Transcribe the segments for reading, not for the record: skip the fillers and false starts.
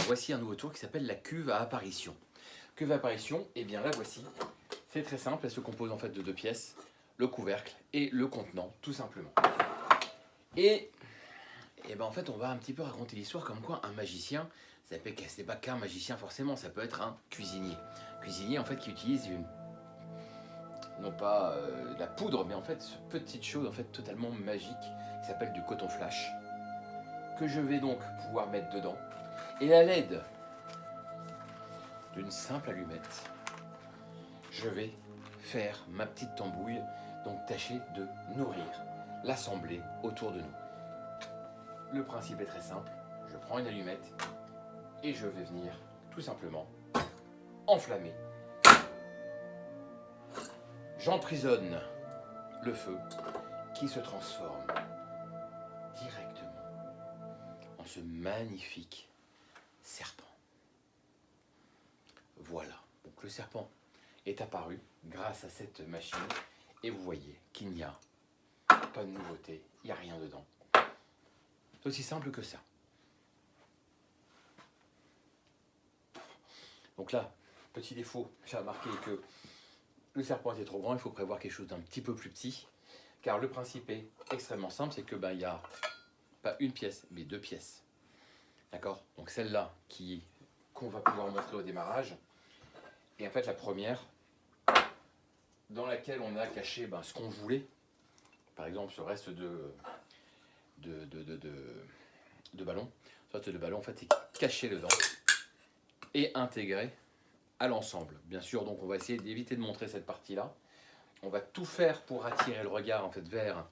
Voici un nouveau tour qui s'appelle la cuve à apparition. Cuve à apparition, et bien la voici. C'est très simple, elle se compose en fait de 2 pièces, le couvercle et le contenant, tout simplement. Et ben en fait, on va un petit peu raconter l'histoire comme quoi un magicien, c'est pas qu'un magicien forcément, ça peut être un cuisinier. Cuisinier en fait qui utilise non pas de la poudre, mais en fait ce petite chose en fait totalement magique qui s'appelle du coton flash, que je vais donc pouvoir mettre dedans. Et à l'aide d'une simple allumette, je vais faire ma petite tambouille, donc tâcher de nourrir l'assemblée autour de nous. Le principe est très simple, je prends une allumette et je vais venir tout simplement enflammer. J'emprisonne le feu qui se transforme directement en ce magnifique serpent. Voilà, donc le serpent est apparu grâce à cette machine et vous voyez qu'il n'y a pas de nouveauté, il n'y a rien dedans. C'est aussi simple que ça. Donc là, petit défaut, j'ai remarqué que le serpent était trop grand, il faut prévoir quelque chose d'un petit peu plus petit, car le principe est extrêmement simple, c'est que il y a pas une pièce, mais 2 pièces. D'accord? Donc celle-là qu'on va pouvoir montrer au démarrage, et en fait la première, dans laquelle on a caché ce qu'on voulait, par exemple ce reste de ballon, soit le ballon en fait est caché dedans et intégré à l'ensemble. Bien sûr, donc on va essayer d'éviter de montrer cette partie-là. On va tout faire pour attirer le regard en fait vers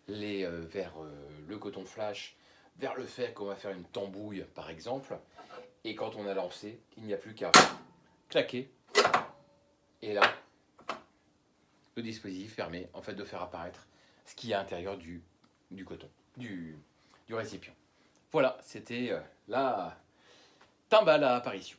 le coton flash, vers le fait qu'on va faire une tambouille par exemple. Et quand on a lancé, il n'y a plus qu'à claquer. Et là, le dispositif permet en fait de faire apparaître ce qu'il y a à l'intérieur du coton, du récipient. Voilà, c'était la timbale à apparition.